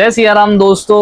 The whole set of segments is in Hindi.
जय सिया राम दोस्तों,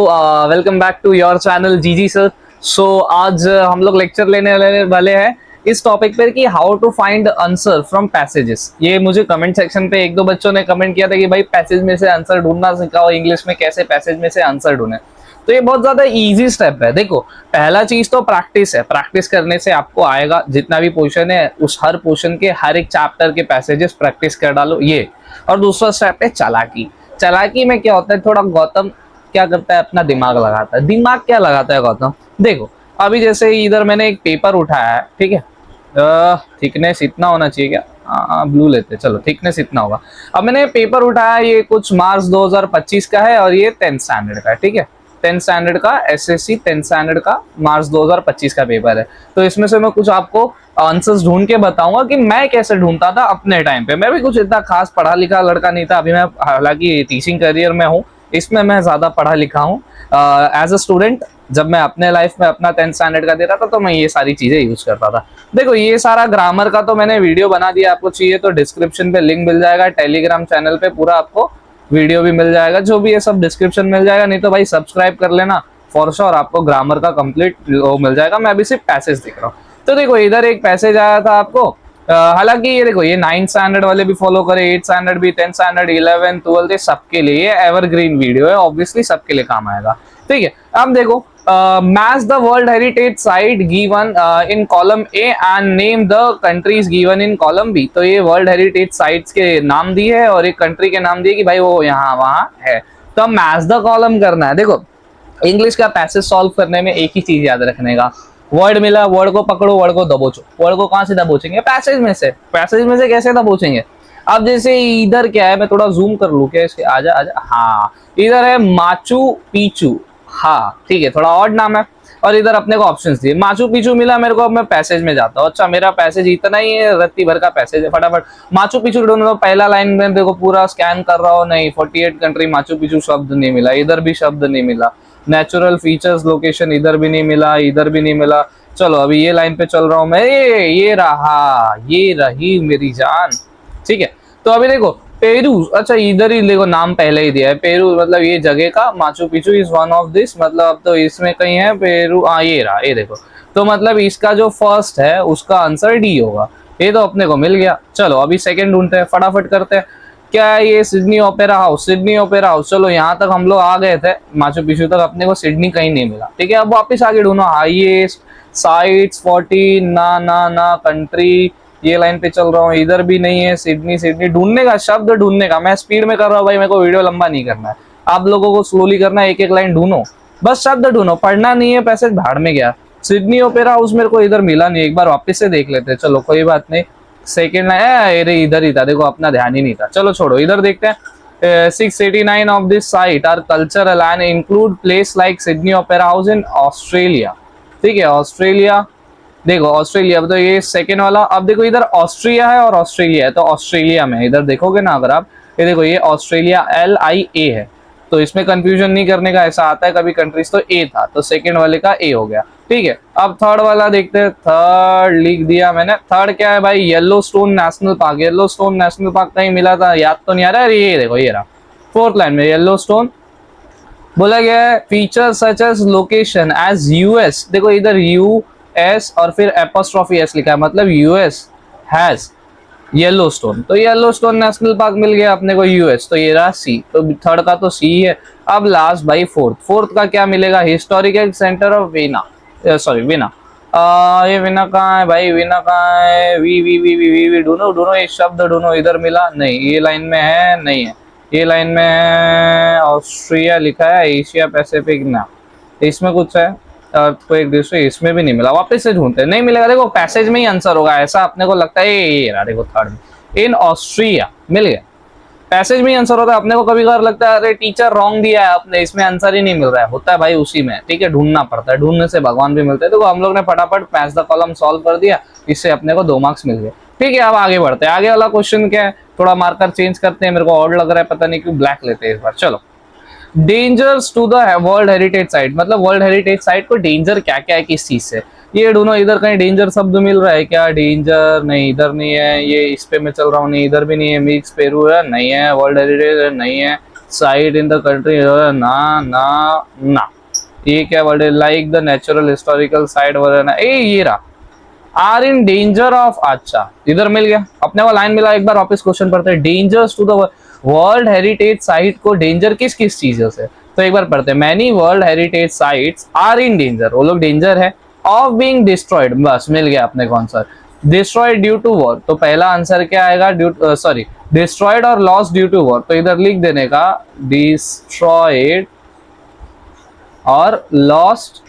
welcome back to your channel जीजी सर। सो आज हम लोग लेक्चर लेने वाले हैं इस टॉपिक पर कि how to find answer from passages. ये मुझे कमेंट सेक्शन पे एक दो बच्चों ने कमेंट किया था कि भाई पैसेज में से आंसर ढूंढना सिखाओ, इंग्लिश में कैसे पैसेज में से आंसर ढूंढे। तो ये बहुत ज्यादा इजी स्टेप है। देखो, पहला चीज तो प्रैक्टिस है। प्रैक्टिस करने से आपको आएगा। जितना भी पोर्शन है उस हर पोर्शन के हर एक चैप्टर के पैसेजेस प्रैक्टिस कर डालो ये। और दूसरा स्टेप है चालाकी। चालाकी में क्या होता है, थोड़ा गौतम क्या करता है, अपना दिमाग लगाता है। दिमाग क्या लगाता है गौतम? देखो, अभी जैसे इधर मैंने एक पेपर उठाया है, ठीक है। थिकनेस इतना होना चाहिए क्या? ब्लू लेते, चलो थिकनेस इतना होगा। अब मैंने पेपर उठाया, ये कुछ मार्च 2025 का है और ये 10th स्टैंडर्ड का है, ठीक है। 10th स्टैंडर्ड का एसएससी 10th स्टैंडर्ड का मार्च 2025 का पेपर है। तो इसमें से मैं कुछ आपको आंसर्स ढूंढ के बताऊंगा कि मैं कैसे ढूंढता था अपने टाइम पे। मैं भी कुछ इतना खास पढ़ा लिखा लड़का नहीं था। अभी मैं हालांकि टीचिंग करियर में हूँ, इसमें मैं ज्यादा पढ़ा लिखा हूँ। एज अ स्टूडेंट जब मैं अपने लाइफ में अपना 10th स्टैंडर्ड का दे रहा था तो मैं ये सारी चीजें यूज करता था। देखो, ये सारा ग्रामर का तो मैंने वीडियो बना दिया। आपको चाहिए तो डिस्क्रिप्शन पे लिंक मिल जाएगा, टेलीग्राम चैनल पे पूरा आपको वीडियो भी मिल जाएगा। जो भी ये सब डिस्क्रिप्शन मिल जाएगा। नहीं तो भाई सब्सक्राइब कर लेना, फॉर श्योर आपको ग्रामर का कंप्लीट मिल जाएगा। मैं अभी सिर्फ पैसेज दिख रहा हूँ। तो देखो, इधर एक पैसेज आया था आपको। हालांकि ये देखो, ये 9th स्टैंडर्ड वाले भी फॉलो करे, 8th स्टैंडर्ड भी, 10th स्टैंडर्ड, 11th 12th, सबके लिए ये एवरग्रीन वीडियो है। ऑब्वियसली सबके लिए काम आएगा, ठीक है। अब देखो, match the world heritage site given in column A and name the countries given in column B. तो ये वर्ल्ड हेरिटेज साइट्स के नाम दिए है और एक कंट्री के नाम दिए कि भाई वो यहाँ वहां है। तो मैच द कॉलम करना है। देखो, इंग्लिश का पैसेज सॉल्व करने में एक ही चीज याद रखने का, वर्ड मिला, वर्ड को पकड़ो, वर्ड को दबोचो। वर्ड को कहां से दबोचेंगे? पैसेज में से। पैसेज में से कैसे दबोचेंगे? अब जैसे इधर क्या है, मैं थोड़ा जूम कर लूं क्या इसके? आजा आजा, हाँ, इधर है माचू पीचू। हाँ ठीक है, थोड़ा ऑड नाम है। और इधर अपने को ऑप्शंस दिए, माचू पीचू मिला मेरे को। अब मैं पैसेज में जाता हूँ। अच्छा, मेरा पैसेज इतना ही है, रत्ती भर का पैसेज है। फटाफट माचू पीचू ढूंढो। पहला लाइन में देखो, पूरा स्कैन कर रहा हो, नहीं 48 कंट्री, माचू पीचू शब्द नहीं मिला। इधर भी शब्द नहीं मिला। नेचुरल फीचर्स लोकेशन इधर भी नहीं मिला, इधर भी नहीं मिला। चलो अभी ये लाइन पे चल रहा हूं मैं। ये रहा, ये रही मेरी जान, ठीक है। तो अभी देखो, पेरू। अच्छा, इधर ही देखो, नाम पहले ही दिया है पेरू, मतलब ये जगह का। Machu Picchu is one of this, मतलब अब तो इसमें कहीं है पेरू। हाँ, ये रहा, ये देखो। तो मतलब इसका जो फर्स्ट है उसका आंसर डी होगा। ये तो अपने को मिल गया। चलो अभी सेकंड ढूंढते हैं, फटाफट करते हैं। क्या है ये? Sydney Opera house. Sydney Opera house. चलो यहाँ तक हम लोग आ गए थे, माचू पिचू तक। अपने को सिडनी कहीं नहीं मिला, ठीक है। अब वापस आगे ढूंढो। हाईएस्ट साइट्स 40, ना ना ना कंट्री। ये लाइन पे चल रहा हूँ, इधर भी नहीं है। सिडनी, सिडनी ढूंढने का, शब्द ढूंढने का। मैं स्पीड में कर रहा हूँ भाई, मेरे को वीडियो लंबा नहीं करना है। आप लोगों को स्लोली करना है, एक एक लाइन ढूंढो, बस शब्द ढूंढो, पढ़ना नहीं है। पैसे भाड़ में गया। सिडनी ओपेरा हाउस मेरे को इधर मिला नहीं। एक बार वापस से देख लेते हैं। चलो कोई बात नहीं। सेकेंड लाइन इधर ही था, देखो अपना ध्यान ही नहीं था। चलो छोड़ो, इधर देखते हैं। 689 of this site are cultural and include place like Sydney Opera House in Australia, ठीक है। ऑस्ट्रेलिया, देखो ऑस्ट्रेलिया, तो ये सेकेंड वाला। अब देखो, इधर ऑस्ट्रिया है और ऑस्ट्रेलिया है, तो ऑस्ट्रेलिया में इधर देखोगे ना अगर आप, ये देखो, ये ऑस्ट्रेलिया LIA है। तो इसमें कंफ्यूजन नहीं करने का, ऐसा आता है कभी कंट्रीज, तो ए था, तो सेकेंड वाले का ए हो गया, ठीक है। अब थर्ड वाला देखते हैं। थर्ड लिख दिया मैंने। थर्ड क्या है भाई? Yellow stone national park. Yellow stone national park कहीं मिला था, याद तो नहीं आ रहा है। ये देखो, ये रहा फोर्थ लाइन में येलो स्टोन। बोला गया है feature such as location as US। देखो इधर US और फिर एपोस्ट्रॉफी S लिखा है, मतलब US हैज येलो स्टोन। तो येलो स्टोन नेशनल पार्क मिल गया अपने को US। तो ये रहा C। तो थर्ड का तो C है। अब लास्ट भाई फोर्थ का क्या मिलेगा? Historical centre of Veena, sorry Veena. ये वीना कहाँ है भाई? वीना कहाँ है? वी ढूंढो ढूंढो, ये शब्द ढूंढो। इधर मिला नहीं, ये लाइन में है नहीं है, ये लाइन में है। ऑस्ट्रिया लिखा है, एशिया पैसिफिक ना, इसमें कुछ है। कोई एक दूसरे, इसमें भी नहीं मिला। वापस से ढूंढते, नहीं मिलेगा। देखो पैसेज में ही आंसर होगा, ऐसा अपने को लगता है। ये रहा, देखो थर्ड में इन ऑस्ट्रिया मिल गया। पैसेज में ही आंसर होता है। अपने को कभी कभार लगता है अरे टीचर रॉन्ग दिया है आपने, इसमें आंसर ही नहीं मिल रहा है। होता है भाई उसी में, ठीक है। ढूंढना पड़ता है, ढूंढने से भगवान भी मिलते हैं। देखो हम लोग ने फटाफट मैच द कॉलम सॉल्व कर दिया, इससे अपने को 2 मार्क्स मिल गए, ठीक है। अब आगे बढ़ते हैं। आगे वाला क्वेश्चन क्या है? थोड़ा मार्कर चेंज करते हैं, मेरे को ऑड लग रहा है, पता नहीं क्यों। ब्लैक लेते हैं इस बार। चलो, dangers to the world heritage site, मतलब वर्ल्ड हेरिटेज साइट को डेंजर क्या क्या है, किस चीज से। ये ढूंढो, इधर कहीं डेंजर शब्द मिल रहा है क्या? डेंजर नहीं, इधर नहीं है। ये इस पे मैं चल रहा हूँ, नहीं इधर भी नहीं है। मिक्स पेरू है, नहीं है। वर्ल्ड हेरिटेज नहीं है। साइट इन द कंट्री, ना ना ना। ये क्या वर्ड है? Like the natural historical site वगैरह, ये रहा, आर इन डेंजर ऑफ। अच्छा इधर मिल गया अपने को, लाइन मिला। एक बार वापस क्वेश्चन पढ़ते हैं, dangers to the world heritage site को डेंजर किस किस चीजों से, तो एक बार पढ़ते हैं, many world heritage sites are in danger, वो लोग डेंजर है ऑफ बीइंग डिस्ट्रॉयड, बस मिल गया अपने को answer, destroyed due to war. तो पहला आंसर क्या आएगा? ड्यू सॉरी डिस्ट्रॉयड और लॉस ड्यू टू वॉर, तो इधर लिख देने का डिस्ट्रॉयड और लॉस्ट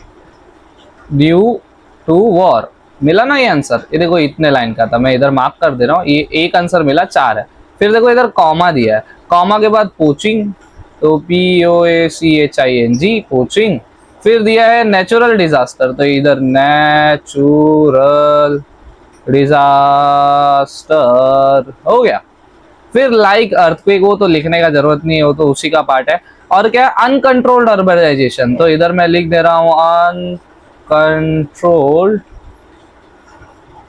ड्यू टू वॉर, मिला ना ये आंसर। ये देखो इतने लाइन का था, मैं इधर मार्क कर दे रहा हूँ, ये एक आंसर मिला, 4 है। फिर देखो इधर कॉमा दिया है, कॉमा के बाद पोचिंग, तो POACHING पोचिंग। फिर दिया है नेचुरल डिजास्टर, तो इधर नेचुरल डिजास्टर हो गया। फिर लाइक अर्थक्वेक, वो तो लिखने का जरूरत नहीं है, वो तो उसी का पार्ट है। और क्या है? अनकंट्रोल्ड अर्बनाइजेशन, तो इधर मैं लिख दे रहा हूं अनकंट्रोल्ड,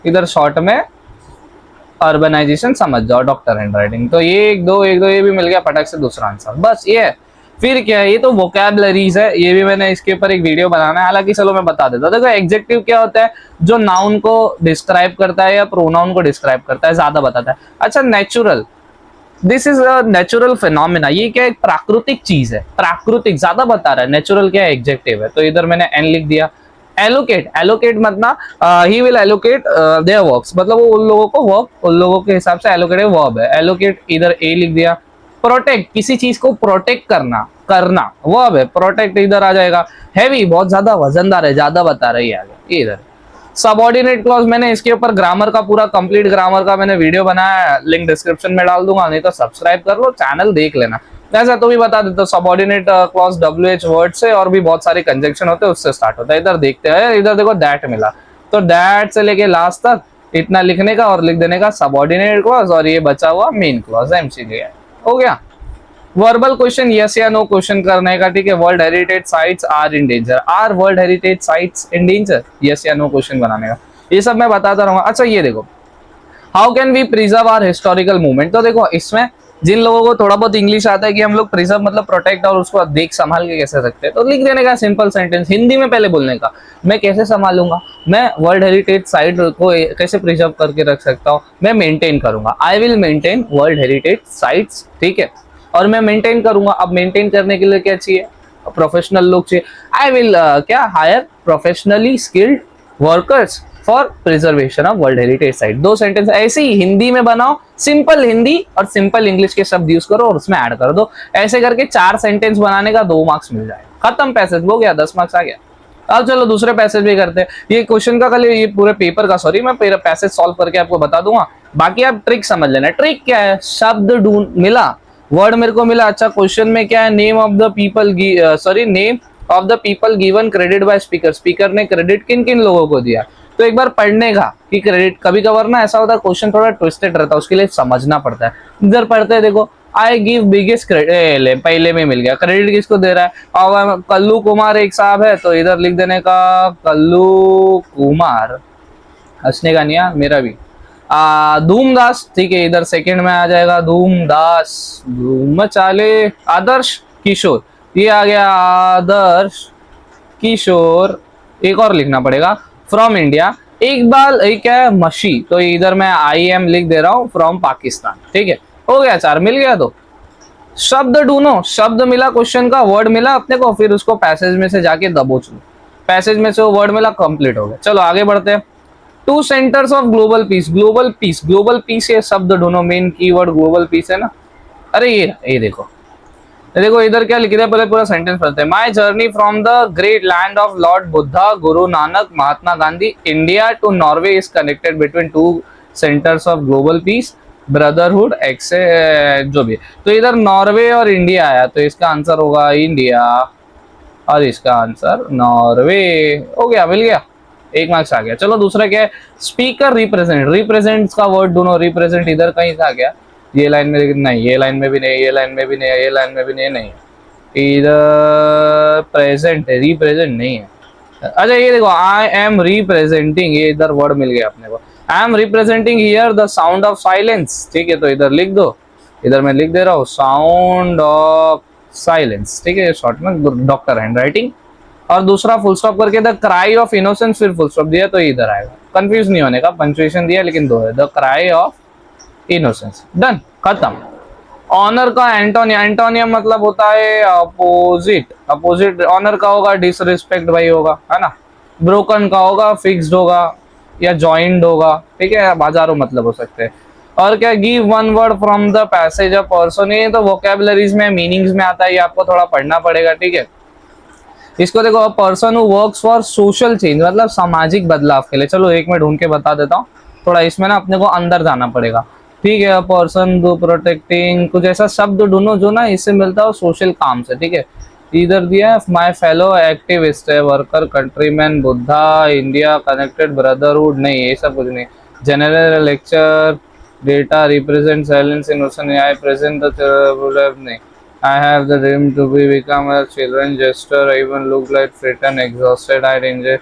इधर शॉर्ट में अर्बनाइजेशन समझ जाओ, डॉक्टर हैंड राइटिंग। तो ये एक दो ये भी मिल गया फटक से दूसरा आंसर, बस ये है। फिर क्या है? ये तो वोकैबुलरीज है, ये भी मैंने इसके ऊपर एक वीडियो बनाना है, हालांकि चलो मैं बता देता हूँ। देखो एग्जेक्टिव क्या होता है? जो नाउन को डिस्क्राइब करता है या प्रोनाउन को डिस्क्राइब करता है, ज्यादा बताता है। अच्छा natural, this is a natural phenomena, ये क्या एक प्राकृतिक चीज है, प्राकृतिक ज्यादा बता रहा है। नेचुरल क्या है? एग्जेक्टिव है, तो इधर मैंने एन लिख दिया। एलोकेट, एलोकेट मतलब he will allocate there works, मतलब वो उन लोगों को वर्क, उन लोगों के हिसाब से एलोकेट वर्ब है। एलोकेट इधर ए लिख दिया। प्रोटेक्ट, किसी चीज को प्रोटेक्ट करना, करना वर्ब है, प्रोटेक्ट इधर आ जाएगा। हैवी, बहुत ज्यादा वजनदार है, ज्यादा बता रही है आगे इधर। सबऑर्डिनेट क्लॉज, मैंने इसके ऊपर ग्रामर का पूरा कंप्लीट ग्रामर का मैंने वीडियो बनाया है, लिंक डिस्क्रिप्शन में डाल दूंगा, नहीं तो सब्सक्राइब कर लो, चैनल देख लेना। ऐसा तो भी बता देता हूँ, सबऑर्डिनेट क्लॉज WH वर्ड से और भी बहुत सारे कंजंक्शन होते हैं, उससे स्टार्ट होता है। इधर देखते हैं, इधर देखो दैट मिला, तो दैट से लेके लास्ट तक इतना लिखने का और लिख देने का सबऑर्डिनेट क्लॉज, और ये बचा हुआ मेन क्लॉज MCQ हो गया। वर्बल क्वेश्चन यस या नो क्वेश्चन करने का, ठीक है। World heritage sites are in danger, are world heritage sites in danger, yes या नो क्वेश्चन बनाने का, ये सब मैं बताता रहूंगा। अच्छा ये देखो, how can we preserve our historical movement, तो देखो इसमें जिन लोगों को थोड़ा बहुत इंग्लिश आता है कि हम लोग प्रिजर्व मतलब प्रोटेक्ट और उसको देख संभाल के कैसे रखते हैं, तो लिख देने का सिंपल सेंटेंस हिंदी में पहले बोलने का, मैं कैसे संभालूंगा, मैं वर्ल्ड हेरिटेज साइट को कैसे प्रिजर्व करके रख सकता हूँ, मैं मेंटेन करूंगा, I will maintain world heritage sites, ठीक है। और मैं मेंटेन करूंगा, अब मेंटेन करने के लिए क्या चाहिए? प्रोफेशनल लोग चाहिए। आई विल क्या hire professionally skilled workers for preservation of world heritage site. 2 sentence ऐसे ही हिंदी में बनाओ, सिंपल हिंदी और सिंपल इंग्लिश के शब्द यूज करो और उसमें ऐड कर दो। ऐसे करके 4 सेंटेंस बनाने का 2 मार्क्स मिल जाएगा, खत्म, पैसेज हो गया, 10 मार्क्स आ गया। अब चलो दूसरे पैसेज भी करते हैं। ये क्वेश्चन का कल, ये पूरे पेपर का सॉरी, मैं पैसेज सॉल्व करके आपको बता दूंगा, बाकी आप ट्रिक समझ लेना। ट्रिक क्या है? शब्द ढूंढ, मिला वर्ड मेरे को मिला। अच्छा क्वेश्चन में क्या है? Name of the people, sorry name of the people given credit by speaker, speaker ने क्रेडिट किन किन लोगों को दिया, तो एक बार पढ़ने का कि क्रेडिट, कभी कभार ना ऐसा होता है क्वेश्चन थोड़ा ट्विस्टेड रहता है, उसके लिए समझना पड़ता है। इधर पढ़ते हैं, देखो आई गिव बिगेस्ट क्रेडिट, पहले में मिल गया, क्रेडिट किसको दे रहा है? और कल्लू कुमार एक साहब है, तो इधर लिख देने का कल्लू कुमार, हंसने का नहीं है मेरा भी। धूमदास, ठीक है, इधर सेकंड में आ जाएगा धूमदास, धूम चाले। आदर्श किशोर, ये आ गया आदर्श किशोर। एक और लिखना पड़ेगा, फ्रॉम इंडिया। इकबाल, एक क्या है? मशी, तो इधर मैं IM लिख दे रहा हूँ, फ्रॉम पाकिस्तान, ठीक है। हो गया 4, मिल गया। तो शब्द ढूंढो, शब्द मिला, क्वेश्चन का वर्ड मिला अपने को, फिर उसको पैसेज में से जाके दबोच लो, पैसेज में से वो वर्ड मिला, कंप्लीट हो गया। चलो आगे बढ़ते हैं। 2 centres of global piece, global piece, global piece, ये शब्द ढूंढो, मेन कीवर्ड ग्लोबल पीस है ना। अरे ये देखो, देखो इधर क्या लिख दिया, पहले पूरा सेंटेंस पढ़ते हैं। My journey from the great land of Lord Buddha, Guru Nanak, Mahatma Gandhi, India to Norway is connected between 2 centres of global peace, brotherhood, एक्से जो भी। तो इधर नॉर्वे और इंडिया आया, तो इसका आंसर होगा इंडिया और इसका आंसर नॉर्वे। हो गया, मिल गया, 1 मार्क्स आ गया। चलो दूसरा क्या है? स्पीकर रिप्रेजेंट, रिप्रेजेंट का वर्ड ढूंढो। रिप्रेजेंट इधर कहीं था क्या? ये लाइन में नहीं, ये लाइन में भी नहीं, ये लाइन में भी नहीं, ये लाइन में भी नहीं, इधर प्रेजेंट है, रिप्रेजेंट नहीं है। अच्छा ये देखो, आई एम रिप्रेजेंटिंग, ये इधर वर्ड मिल गया अपने को। I am representing here the sound of silence, ठीक है, तो इधर लिख दो इधर मैं लिख दे रहा हूँ साउंड ऑफ साइलेंस, ठीक है, शॉर्ट में डॉक्टर हैंड राइटिंग। और दूसरा फुल स्टॉप करके द क्राई ऑफ इनोसेंस, फिर फुल स्टॉप दिया तो इधर आएगा, कंफ्यूज नहीं होने का, पंक्चुएशन दिया लेकिन दो है, the cry of innocence, done, खत्म। ऑनर का एंटोनियम, एंटोनियम मतलब होता है अपोजिट, अपोजिट ऑनर का होगा डिसरिस्पेक्ट भाई होगा, है ना। ब्रोकन का होगा फिक्स्ड होगा या जॉइंट होगा, ठीक है, हजारों मतलब हो सकते हैं। और क्या, give one word from the passage of person, ये तो वोकेबलरीज में मीनिंग्स में आता है, ये आपको थोड़ा पढ़ना पड़ेगा, ठीक है। इसको देखो, person who works for social change मतलब सामाजिक बदलाव के लिए। चलो एक मैं ढूंढ के बता देता हूँ, थोड़ा इसमें ना अपने को अंदर जाना पड़ेगा, ठीक है। पर्सन डू प्रोटेक्टिंग, कुछ ऐसा शब्द ढूंढो जो ना इससे मिलता हो सोशल काम से, ठीक है। इधर दिया है माय फेलो एक्टिविस्ट है, worker, countryman, Buddha, India, connected, brotherhood, नहीं ये सब कुछ नहीं। General lecture, data, represent, silence, innocent, I present the, नहीं। I have the dream to be become a children gesture. I even look like frightened, exhausted. I enjoy.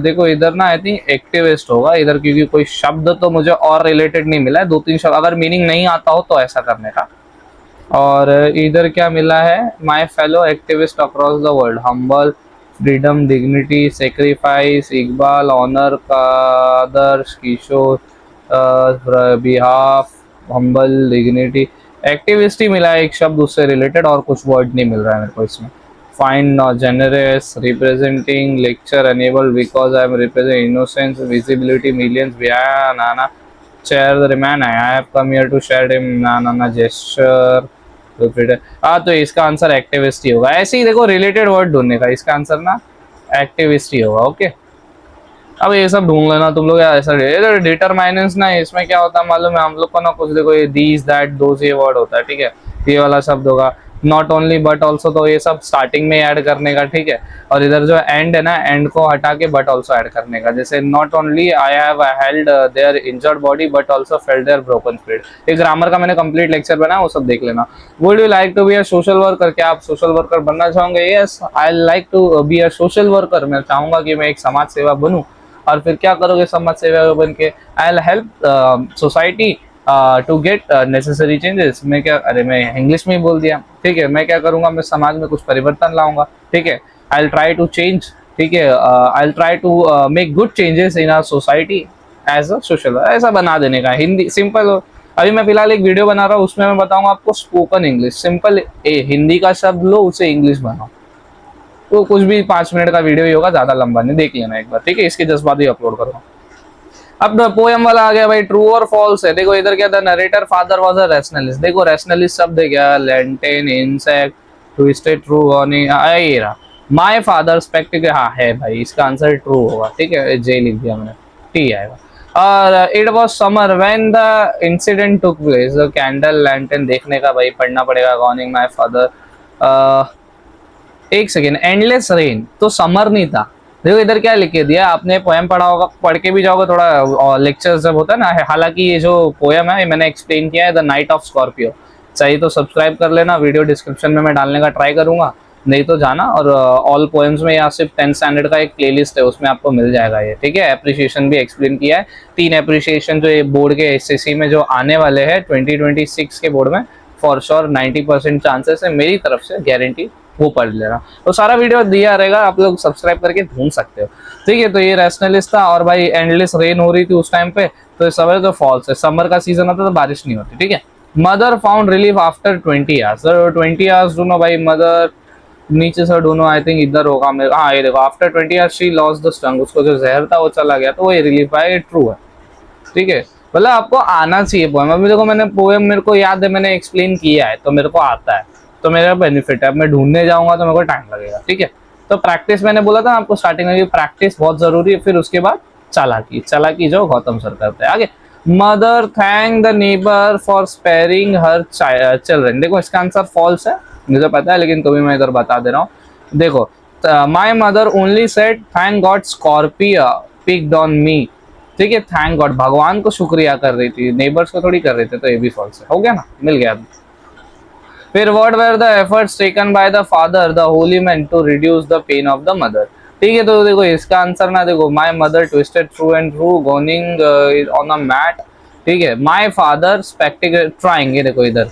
देखो इधर ना आई थिंक एक्टिविस्ट होगा इधर, क्योंकि कोई शब्द तो मुझे और रिलेटेड नहीं मिला है, दो तीन शब्द, अगर मीनिंग नहीं आता हो तो ऐसा करने का। और इधर क्या मिला है, my fellow activist across the world, humble, freedom, dignity, sacrifice, Iqbal, honour, कादर्श, Kishore, behalf, humble, dignity, activist ही मिला है एक शब्द उससे रिलेटेड, और कुछ वर्ड नहीं मिल रहा है मेरे को इसमें। Find generous, representing, lecture, enabled because I am represent innocence, visibility, millions, Nana, share the remain, I have come here to share him, ना gesture, तो इसका आंसर एक्टिविस्ट ही होगा। ऐसे ही देखो रिलेटेड वर्ड ढूंढने का, इसका आंसर ना एक्टिविस्ट ही होगा, ओके। अब ये सब ढूंढ लेना तुम लोग, ऐसा डिटरमाइनेंस ना, इसमें क्या होता है मालूम है, हम लोग को ना कुछ देखो ये दीज दैट दोज ये वर्ड होता है, ठीक है, ये वाला शब्द होगा, नॉट ओनली बट ऑल्सो, तो ये सब स्टार्टिंग में ऐड करने का, ठीक है। और इधर जो एंड है ना, एंड को हटा के बट ऑल्सो ऐड करने का, जैसे not only I have held their injured body but also felt their broken spirit. ये ग्रामर का मैंने कंप्लीट लेक्चर बनाया, वो सब देख लेना। Would you like to be a social worker, क्या आप सोशल वर्कर बनना चाहोगे? Yes, I like to be a social worker, मैं चाहूंगा कि मैं एक समाज सेवा बनूं। और फिर क्या करोगे समाज सेवा बन के? I will help society to get necessary changes. मैं क्या, अरे मैं इंग्लिश में ही बोल दिया, ठीक है। मैं क्या करूंगा, मैं समाज में कुछ परिवर्तन लाऊंगा, ठीक है। I will try to change, ठीक है, I will try to make good changes in our society as a social, ऐसा बना देने का। हिंदी सिंपल हो, अभी मैं फिलहाल एक वीडियो बना रहा हूँ, उसमें मैं बताऊंगा आपको स्पोकन इंग्लिश, सिंपल हिंदी का शब्द लो, उसे इंग्लिश बनाओ, तो कुछ भी 5 मिनट का वीडियो ही होगा, ज्यादा लंबा नहीं, देख लेना एक बार, ठीक है। इसके जज्बात ही अपलोड करूँगा। अब पोएम वाला आ गया भाई, ट्रू और फॉल्स है। देखो इधर क्या था, narrator father was a rationalist. देखो रैशनलिस्ट शब्द है क्या, Lenten, insect, twisted, true, warning, ये रहा। माय फादर स्पेक्टिकल, हाँ है भाई, इसका आंसर ट्रू होगा, ठीक है, जे लिख दिया मैंने, टी आएगा। और it was summer when the incident took place, candle, lantern, देखने का भाई, पढ़ना पड़ेगा, वार्निंग माय फादर। एक सेकेंड, एंडलेस रेन तो समर नहीं था। देखो इधर क्या लिख के दिया, आपने पोएम पढ़ा होगा, पढ़ के भी जाओगे थोड़ा, लेक्चर जब होता है ना। हालांकि ये जो पोएम है मैंने एक्सप्लेन किया है, द नाइट ऑफ स्कॉर्पियो। चाहिए तो सब्सक्राइब कर लेना, वीडियो डिस्क्रिप्शन में मैं डालने का ट्राई करूंगा, नहीं तो जाना। और ऑल पोएम्स में यहाँ सिर्फ 10th स्टैंडर्ड का एक प्लेलिस्ट है, उसमें आपको मिल जाएगा ये, ठीक है। एप्रिसिएशन भी एक्सप्लेन किया है, 3 एप्रिसिएशन जो ये बोर्ड के एसएससी में जो आने वाले हैं 2026 के बोर्ड में, फॉर श्योर 90% चांसेस है, मेरी तरफ से गारंटी, वो पढ़ लेना। तो सारा वीडियो दिया रहेगा, आप लोग सब्सक्राइब करके ढूंढ सकते हो, ठीक है। तो ये रैशनलिस्ट था, और भाई एंडलेस रेन हो रही थी उस टाइम पे, तो इस समय तो फॉल्स है, समर का सीजन होता तो बारिश नहीं होती, ठीक है। Mother found relief after 20 hours, 20 hours ढूंढो भाई, मदर नीचे से ढूंढो, आई थिंक इधर होगा मेरे, हाँ ये देखो, after 20 hours she lost the stung, उसको जो जहर था वो चला गया, तो वो रिलीफ आया, ये ट्रू है, ठीक है। मतलब आपको आना चाहिए पोएम। अभी देखो मैंने पोएम, मेरे को याद है, मैंने एक्सप्लेन किया है, तो मेरे को आता है, तो मेरा बेनिफिट है। अब मैं ढूंढने जाऊंगा तो मेरे को टाइम लगेगा, ठीक है। तो प्रैक्टिस, मैंने बोला था आपको स्टार्टिंग में, प्रैक्टिस बहुत जरूरी है, फिर उसके बाद चालाकी, चालाकी जो गौतम सर करते हैं। आगे, mother thank the neighbour for sparing her children. देखो इसका आंसर फॉल्स है, मुझे पता है, लेकिन तो भी मैं इधर बता दे रहा हूँ। देखो, my mother only said thank God Scorpio picked on me, ठीक है। थैंक गॉड, भगवान को शुक्रिया कर रही थी, नेबर्स को थोड़ी कर रहे थे, तो ये भी फॉल्स है, हो गया ना, मिल गया। फिर what were the efforts taken by the father the holy man to reduce the pain of the mother, ठीक है। तो देखो इसका आंसर ना, देखो my mother twisted through and through groaning on a mat, ठीक है। माई फादर स्पेक्टिकल ट्राइंग, ये देखो इधर,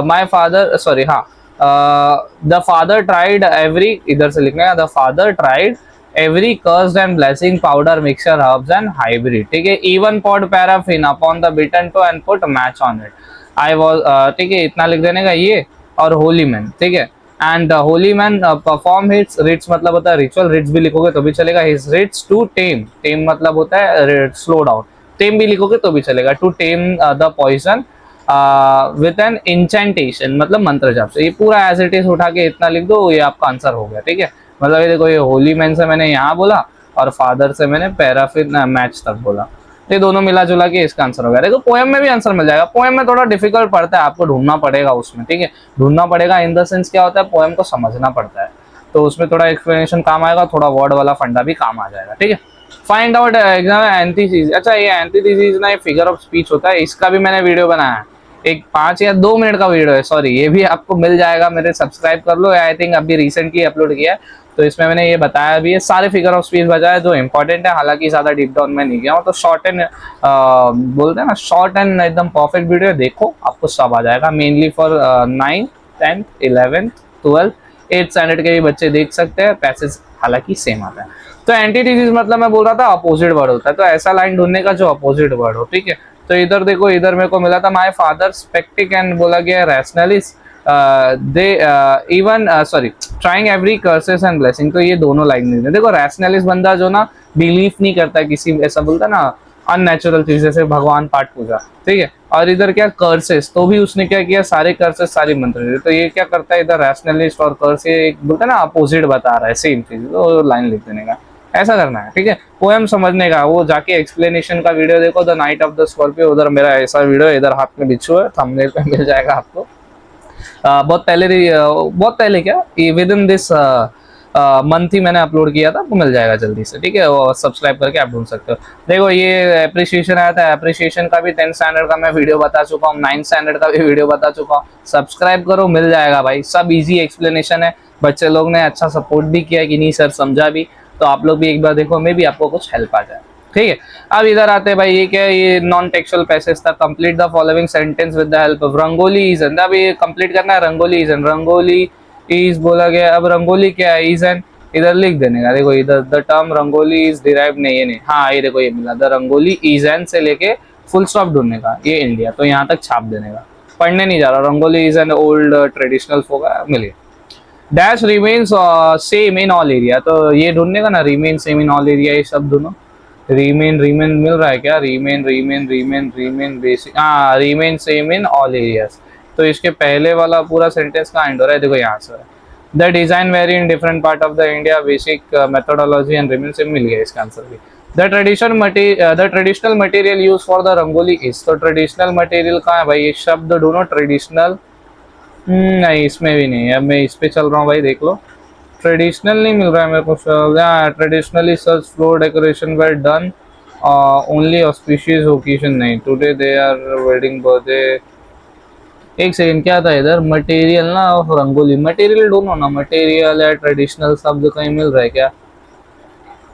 माई फादर सॉरी हाँ, द फादर ट्राइड एवरी, इधर से लिखना है, the father tried every cursed and blessing powder mixture herbs and hybrid, ठीक है। Even pot paraffin upon the bitten to and put match on it, I was, ठीक है, इतना लिख देने का ये। और होली मैन, ठीक है, and holy man perform hits, rites मतलब होता है रिचुअल, रिट्स भी लिखोगे तो भी चलेगा, हिज रिट्स टू टेम, टेम मतलब होता है स्लो डाउन, टेम भी लिखोगे तो भी चलेगा, to tame the poison with an incantation मतलब मंत्र जाप से। ये पूरा एज इट इज उठा के इतना लिख दो, ये आपका आंसर हो गया, ठीक है। मतलब ये देखो, ये होली मैन से मैंने यहाँ बोला और फादर से मैंने पैराफिन मैच तक बोला, ये दोनों मिला जुला के इसका आंसर हो गया। देखो पोएम में भी आंसर मिल जाएगा, पोएम में थोड़ा डिफिकल्ट पड़ता है, आपको ढूंढना पड़ेगा उसमें, ठीक है। ढूंढना पड़ेगा इन द सेंस क्या होता है, पोएम को समझना पड़ता है, तो उसमें थोड़ा एक्सप्लेनेशन काम आएगा, थोड़ा वर्ड वाला फंडा भी काम आ जाएगा, ठीक है। फाइंड आउट एग्जाम एंटीथीसिस, अच्छा ये एंटीथीसिस ना, ये फिगर ऑफ स्पीच होता है, इसका भी मैंने वीडियो बनाया है, एक 5 या 2 मिनट का वीडियो है, सॉरी, ये भी आपको मिल जाएगा, मेरे सब्सक्राइब कर लो, आई थिंक अभी रिसेंटली अपलोड किया है, तो इसमें मैंने ये बताया भी है, सारे फिगर ऑफ स्पीच बताया जो इंपॉर्टेंट है, हालांकि ज्यादा डीप डाउन में नहीं गया हूँ, तो शॉर्ट एंड बोलते हैं ना, शॉर्ट एंड एकदम परफेक्ट वीडियो देखो, आपको सब आ जाएगा, mainly for 9th 10th 11th 12th 8th standard के भी बच्चे देख सकते हैं, पैसेज हालांकि सेम आता है। तो एंटीथीसिस मतलब मैं बोल रहा था अपोजिट वर्ड होता है, तो ऐसा लाइन ढूंढने का जो अपोजिट वर्ड हो, ठीक है। तो इधर देखो, इधर मेरे को मिला था माय फादर स्पेक्टिक एंड बोला गया rationalist, they even sorry trying every curses and blessing, तो ये दोनों लाइन नहीं है। देखो रैशनलिस्ट बंदा जो ना बिलीफ नहीं करता किसी, ऐसा बोलता ना अननेचुरल चीज, जैसे भगवान पाठ पूजा, ठीक है। और इधर क्या कर्सेस, तो भी उसने क्या किया, सारे कर्सेस सारी मंत्र, तो ये क्या करता है इधर रैशनलिस्ट और कर्स, ये एक बोलता है ना अपोजिट बता रहा है सेम चीज, तो लाइन लिख देने का ऐसा करना है, ठीक है। पोएम समझने का वो जाके एक्सप्लेनेशन का वीडियो देखो, the night of the Scorpio, उधर मेरा ऐसा वीडियो इधर हाथ में बिच्छू है, थंबनेल पे मिल जाएगा आपको। बहुत पहले क्या, विद इन दिस मंथ ही मैंने अपलोड किया था, आपको मिल जाएगा जल्दी से, ठीक है। वो सब्सक्राइब करके आप ढूंढ सकते हो। देखो ये अप्रिसिएशन आया था, अप्रिसिएशन का भी 10th स्टैंडर्ड का मैं वीडियो बता चुका हूँ, 9th स्टैंडर्ड का भी वीडियो बता चुका हूँ, सब्सक्राइब करो, मिल जाएगा भाई, सब इजी एक्सप्लेनेशन है, बच्चे लोग ने अच्छा सपोर्ट भी किया कि नहीं सर समझा भी, तो आप लोग भी एक बार देखो, मे भी आपको कुछ हेल्प आ जाए, ठीक है। अब इधर आते हैं भाई, ये क्या है, ये नॉन टेक्सुअल पैसेज था। Complete the following sentence with the help of rangoli is N, अब ये कंप्लीट करना है, rangoli is N, rangoli is बोला गया, अब रंगोली क्या है, इज एन इधर लिख देने का। देखो इधर the term rangoli is derive नहीं है, नहीं, हाँ ये देखो ये मिला, द रंगोली इज एन से लेके फुल स्टॉप ढूंढने का, ये इंडिया, तो यहाँ तक छाप देने का, पढ़ने नहीं जा रहा, rangoli is an old traditional folk, मिल गया। Dash remains same in all area, तो ये ढूंढने का ना, remain same in all area, ये सब दोनों रीमेन, रीमेन मिल रहा है क्या, remain remain remain remain basic, हाँ remain same in all areas, तो इसके पहले वाला पूरा सेंटेंस का एंड हो रहा है, देखो यहाँ से, the design very in different part of the India, basic methodology and remain same, मिल गया इसका आंसर भी। The traditional material use for the rangoli is, तो ट्रेडिशनल मटेरियल कहाँ है भाई, ये शब्द ढूंढो, ट्रेडिशनल नहीं, इसमें भी नहीं है, मैं इस पे चल रहा हूँ भाई, देख लो, ट्रेडिशनल नहीं मिल रहा है मेरे को, traditionally such floor decoration were done only auspicious occasion, नहीं, today they are wedding birthday, एक सेकंड क्या था इधर, मटेरियल ना रंगोली, मटेरियल ढूंढो ना, मटेरियल या ट्रेडिशनल शब्द कहीं मिल रहा है क्या,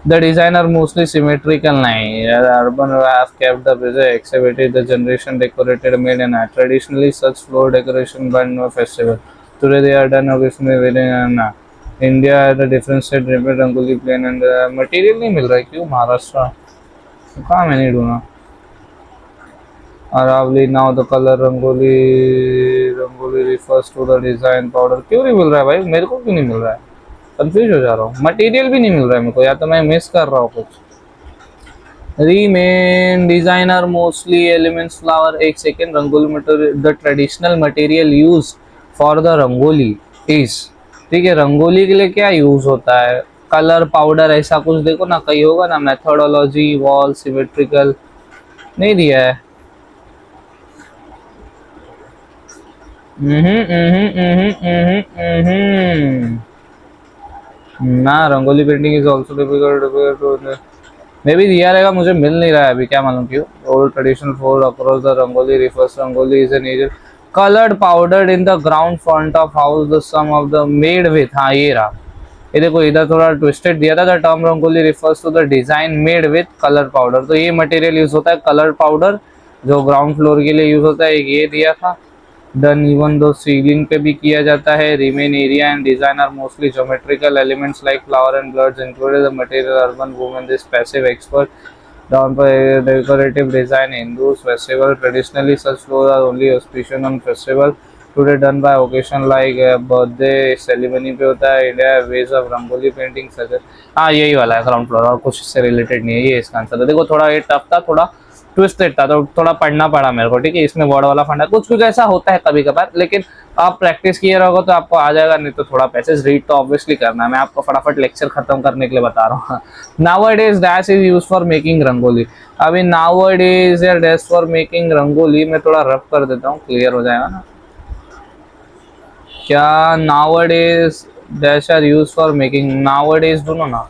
द डिजाइनर मोस्टली सिमेट्रिकल, नहीं, urban have kept the busy exhibited the generation decorated made in traditionally such floor decoration but no festival, today they are done occasionally wedding ना, इंडिया है the different state repeat rangoli plain and material नहीं मिल रहा है, क्यों, महाराष्ट्र कहाँ, मैंने ढूंढा, Aravalli now the colour rangoli, rangoli refers to the design powder, क्यों नहीं मिल रहा है भाई, मेरे को क्यों नहीं मिल रहा है, कंफ्यूज हो जा रहा हूँ, मटेरियल भी नहीं मिल रहा है मेरे को, या तो मैं मिस कर रहा हूँ कुछ। Remain designer mostly elements flower, एक second, rangoli material, the traditional material use for the rangoli is, ठीक है, रंगोली के लिए क्या यूज होता है, कलर पाउडर, ऐसा कुछ देखो ना, कहीं होगा ना, मेथोडोलॉजी, वॉल, सिमेट्रिकल, नहीं दिया है, ना, rangoli painting is also difficult, मे भी दिया रहेगा, मुझे मिल नहीं रहा है अभी, क्या मालूम क्यों। Old traditional four across the rangoli refers, rangoli is an aerial coloured powdered in the ground front of house, the sum of the made with, हाँ ये रहा, ये देखो इधर थोड़ा ट्विस्टेड दिया था, the term rangoli refers to the design made with colour powder, तो ये मटेरियल यूज होता है कलर पाउडर, जो ग्राउंड फ्लोर के लिए यूज होता है, एक ये दिया था। डन इवन दो सीलिंग पे भी किया जाता है। Remain area and design are mostly geometrical elements like flower and birds included the material urban women this passive expert down by decorative design Hindus festival traditionally such floors are only auspicious on festival today done by occasion like birthday ceremony पे होता है। India ways of rangoli painting such. हाँ यही वाला है ग्राउंड फ्लोर, और कुछ इससे रिलेटेड नहीं है। ये इसका आंसर है। देखो थोड़ा ये टफ था, थोड़ा ट्विस्टेड था, तो थोड़ा पढ़ना पड़ा मेरे को, ठीक है। इसमें वर्ड वाला फंडा कुछ कुछ ऐसा होता है कभी कभार, लेकिन आप प्रैक्टिस किए रहोगे तो आपको आ जाएगा, नहीं तो थोड़ा पैसेज रीड तो ऑब्वियसली करना है। मैं आपको फटाफट लेक्चर खत्म करने के लिए बता रहा हूँ। Nowadays dash is use for making rangoli. अभी नाउअडेज या डैश फॉर मेकिंग रंगोली मैं थोड़ा रफ कर देता हूँ, क्लियर हो जाएगा ना। क्या nowadays dash are use for making, nowadays दोनों ना,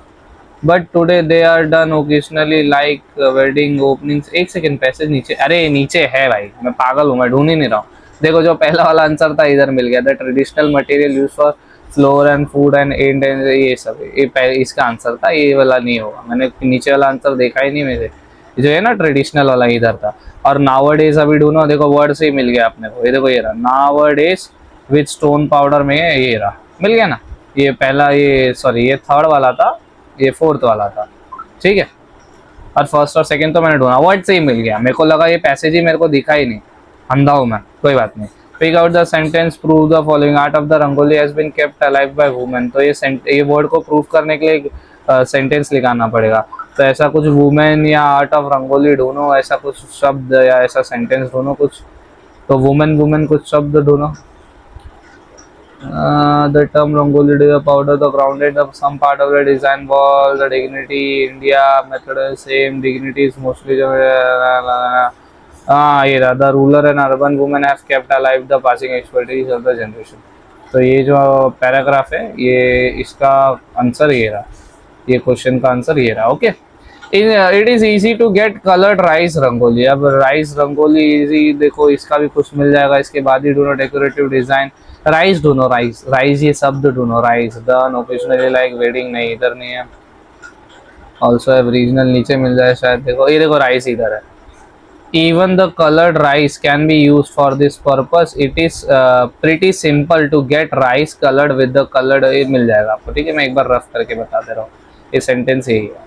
but today they are done occasionally like wedding openings. एक सेकंड, पैसेज नीचे, अरे नीचे है भाई, मैं पागल हूँ, मैं ढूंढ ही नहीं रहा हूँ। देखो जो पहला वाला आंसर था इधर मिल गया, the traditional material use for floor and food and and ये सब, ये इसका आंसर था, ये वाला नहीं होगा। मैंने नीचे वाला आंसर देखा ही नहीं मेरे, जो है ना ट्रेडिशनल वाला इधर था। और नाउअडेज अभी ढूंढो, देखो वर्ड से ही मिल गया अपने को। ये देखो ये रहा नाउअडेज विथ स्टोन पाउडर में, ये रहा, मिल गया ना। ये पहला, ये सॉरी ये थर्ड वाला था, ये फोर्थ वाला था, ठीक है। और फर्स्ट और सेकंड तो मैंने ढूंढा, वर्ड से ही मिल गया। मेरे को लगा ये पैसेज ही मेरे को दिखा ही नहीं, अंधा हूं मैं, कोई बात नहीं। Pick out the sentence prove the following art of the rangoli has been kept alive by women. तो ये वर्ड को प्रूव करने के लिए एक सेंटेंस लिखाना पड़ेगा। तो ऐसा कुछ वुमेन या आर्ट ऑफ रंगोली ढूंढो, ऐसा कुछ शब्द या ऐसा सेंटेंस ढूंढो कुछ। तो वुमेन वुमेन कुछ शब्द ढूंढो। The term Rangoli powder, the grounded of some part of the design wall, the dignity, India method is same, dignity is mostly ये रहा, the ruler and urban women have kept alive the passing expertise of the generation। तो ये जो पैराग्राफ है, ये इसका आंसर ये रहा, ये क्वेश्चन का आंसर ये रहा, okay. It is easy to get coloured rice rangoli. अब राइस रंगोली इजी, देखो इसका भी कुछ मिल जाएगा। इसके बाद ही ढूंढो डेकोरेटिव डिजाइन, राइस ढूंढो, राइस राइस ये शब्द ढूंढो, rice. Done occasionally like wedding, नहीं इधर नहीं है। ऑल्सो हैव रीजनल, नीचे मिल जाए शायद, देखो ये देखो राइस इधर है। Even the coloured rice can be use for this purpose, it is pretty simple to get rice coloured with the coloured, ये मिल जाएगा आपको, ठीक है। मैं एक बार रफ करके बता दे रहा हूँ, ये सेंटेंस यही है।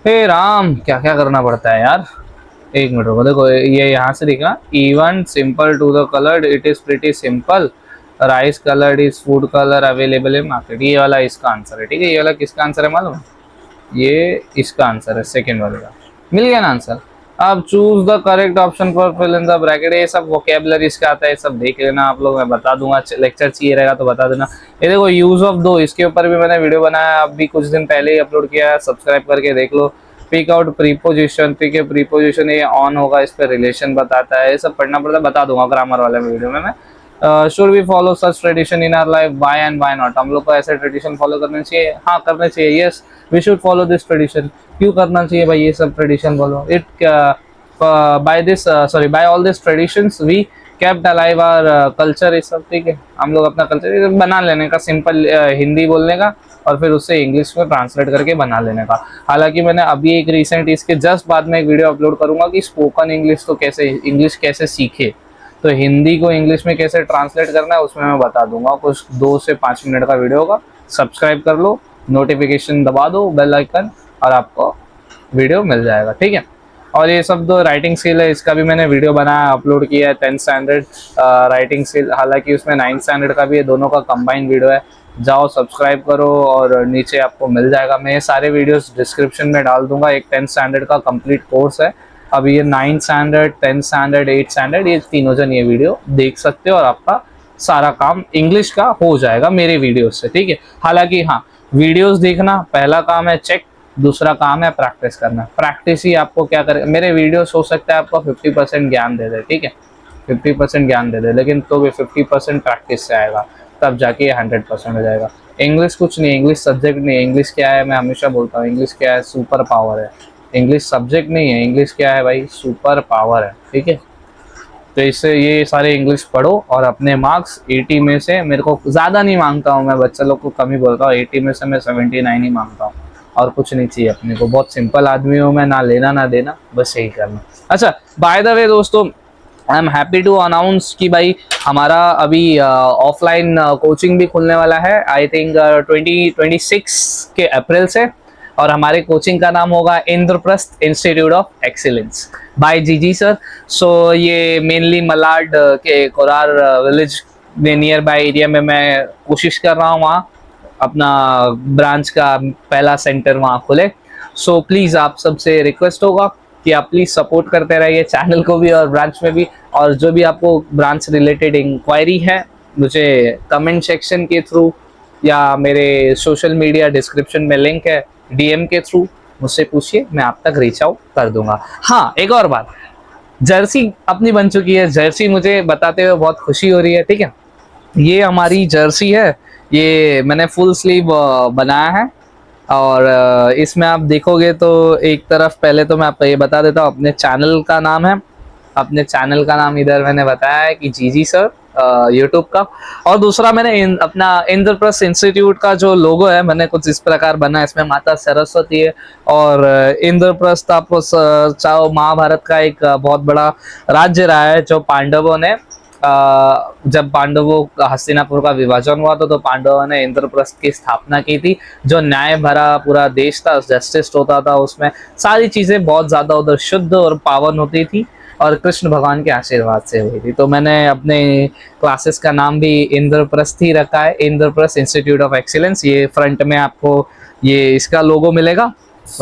हे राम, क्या क्या करना पड़ता है यार, एक मिनट रुको। देखो ये यहाँ से दिखना, even simple to the coloured, it is pretty simple, rice coloured is food colour available in market. ये वाला इसका आंसर है, ठीक है। ये वाला किसका आंसर है मालूम, ये इसका आंसर है, सेकेंड वाले का। मिल गया ना आंसर। अब choose the correct option for fill in the bracket. ये सब वोकेबलरीज का आता है, सब देख लेना आप लोग, मैं बता दूंगा। लेक्चर चाहिए रहेगा तो बता देना। ये देखो यूज ऑफ दो, इसके ऊपर भी मैंने वीडियो बनाया, अभी कुछ दिन पहले ही अपलोड किया है, सब्सक्राइब करके देख लो। पिक आउट प्रीपोजिशन, ठीक है। प्रीपोजिशन ये ऑन होगा, इस पर रिलेशन बताता है, ये सब पढ़ना पड़ता है, बता दूंगा ग्रामर वाले वीडियो में मैं। Should we follow such tradition in our life, by and by not. हम लोग को ऐसे ट्रेडिशन फॉलो करने चाहिए, हाँ करने चाहिए, yes we should follow this tradition. क्यों करना चाहिए भाई ये सब tradition follow, it by this sorry by all this traditions we kept alive our culture, ये सब, ठीक है। हम लोग अपना कल्चर बना लेने का, सिंपल हिंदी बोलने का और फिर उससे इंग्लिश में ट्रांसलेट करके बना लेने का। हालांकि मैंने अभी एक रिसेंट, इसके जस्ट बाद में एक वीडियो अपलोड करूंगा कि स्पोकन इंग्लिश तो कैसे, इंग्लिश कैसे सीखे, तो हिंदी को इंग्लिश में कैसे ट्रांसलेट करना है उसमें मैं बता दूंगा। कुछ 2 से 5 मिनट का वीडियो होगा, सब्सक्राइब कर लो, नोटिफिकेशन दबा दो बेल आइकन, और आपको वीडियो मिल जाएगा, ठीक है। और ये सब दो राइटिंग स्किल है, इसका भी मैंने वीडियो बनाया, अपलोड किया है। 10th स्टैंडर्ड राइटिंग स्किल, हालांकि उसमें 9th स्टैंडर्ड का भी है, दोनों का कंबाइंड वीडियो है। जाओ सब्सक्राइब करो और नीचे आपको मिल जाएगा। मैं ये सारे वीडियोस डिस्क्रिप्शन में डाल दूंगा। एक 10th स्टैंडर्ड का कंप्लीट कोर्स है। अब ये 9th standard, 10th standard, 8th standard, ये तीनों जन ये वीडियो देख सकते हो और आपका सारा काम इंग्लिश का हो जाएगा मेरे वीडियो से, ठीक है। हालांकि हाँ, वीडियोस देखना पहला काम है, चेक, दूसरा काम है प्रैक्टिस करना। प्रैक्टिस ही आपको क्या करे, मेरे वीडियोस हो सकता है आपको 50% ज्ञान दे दे, ठीक है, 50% ज्ञान दे दे, लेकिन तो भी 50% प्रैक्टिस से आएगा, तब जाके 100% हो जाएगा। इंग्लिश कुछ नहीं, इंग्लिश सब्जेक्ट नहीं है। इंग्लिश क्या है, मैं हमेशा बोलता हूँ, इंग्लिश क्या है, सुपर पावर है। इंग्लिश सब्जेक्ट नहीं है, इंग्लिश क्या है भाई, सुपर पावर है, ठीक है। तो इससे ये सारे इंग्लिश पढ़ो और अपने मार्क्स 80 में से, मेरे को ज़्यादा नहीं मांगता हूँ मैं, बच्चा लोग को कम ही बोलता हूँ, 80 में से मैं 79 ही मांगता हूँ। और कुछ नहीं चाहिए अपने को। बहुत सिंपल आदमी हूँ मैं, ना लेना ना देना, बस यही करना। अच्छा, बाय द वे दोस्तों, I am happy to announce कि भाई हमारा अभी ऑफलाइन कोचिंग भी खुलने वाला है, आई थिंक 2026 के अप्रैल से। और हमारे कोचिंग का नाम होगा Indraprastha Institute of Excellence by GG sir. So ये मेनली मलाड के कोरार विलेज में नियर बाय एरिया में मैं कोशिश कर रहा हूँ वहाँ अपना ब्रांच का पहला सेंटर वहाँ खुले। सो प्लीज़ आप सबसे रिक्वेस्ट होगा कि आप प्लीज़ सपोर्ट करते रहिए चैनल को भी और ब्रांच में भी। और जो भी आपको ब्रांच रिलेटेड इंक्वायरी है, मुझे कमेंट सेक्शन के थ्रू या मेरे सोशल मीडिया डिस्क्रिप्शन में लिंक है, डीएम के थ्रू मुझसे पूछिए, मैं आप तक रीच आउट कर दूंगा। हाँ, एक और बात, जर्सी अपनी बन चुकी है। जर्सी मुझे बताते हुए बहुत खुशी हो रही है। ठीक है, ये हमारी जर्सी है, ये मैंने फुल स्लीव बनाया है। और इसमें आप देखोगे तो एक तरफ, पहले तो मैं आपको ये बता देता हूँ अपने चैनल का नाम है। अपने चैनल का नाम इधर मैंने बताया है कि जीजी सर यूट्यूब का। और दूसरा मैंने अपना इंद्रप्रस्थ इंस्टीट्यूट का जो लोगो है मैंने कुछ इस प्रकार बना है। इसमें माता सरस्वती है और इंद्रप्रस्थ आपको चाहो महाभारत का एक बहुत बड़ा राज्य रहा है जो पांडवों ने जब पांडवों का हस्तिनापुर का विभाजन हुआ तो पांडवों ने इंद्रप्रस्थ की स्थापना की थी। जो न्याय भरा पूरा देश था, जस्टिस होता था, उसमें सारी चीजें बहुत ज्यादा उधर शुद्ध और पावन होती थी और कृष्ण भगवान के आशीर्वाद से हुई थी। तो मैंने अपने क्लासेस का नाम भी इंद्रप्रस्थ ही रखा है, इंद्रप्रस्थ इंस्टीट्यूट ऑफ एक्सीलेंस। ये फ्रंट में आपको ये इसका लोगो मिलेगा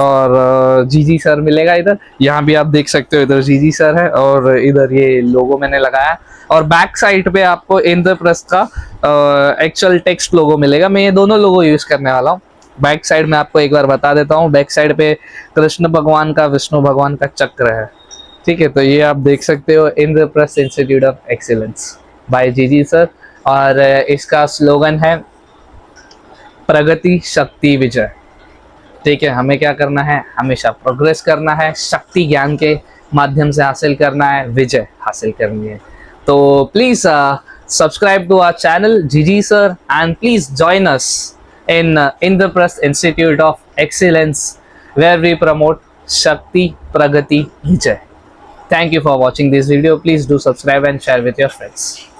और जीजी सर मिलेगा इधर। यहाँ भी आप देख सकते हो, इधर जीजी सर है और इधर ये लोगो मैंने लगाया। और बैक साइड पे आपको इंद्रप्रस्थ का एक्चुअल टेक्स्ट लोगो मिलेगा। मैं ये दोनों लोगो यूज करने वाला हूँ। बैक साइड में आपको एक बार बता देता हूँ, बैक साइड पे कृष्ण भगवान का, विष्णु भगवान का चक्र है। ठीक है, तो ये आप देख सकते हो, Indraprastha Institute of Excellence by GG sir. और इसका स्लोगन है प्रगति शक्ति विजय। ठीक है, हमें क्या करना है, हमेशा प्रोग्रेस करना है, शक्ति ज्ञान के माध्यम से हासिल करना है, विजय हासिल करनी है। तो please subscribe to our channel जीजी sir and please join us in Indraprasth Institute of Excellence, where we promote Shakti Pragati Vijay. Thank you for watching this video. Please do subscribe and share with your friends.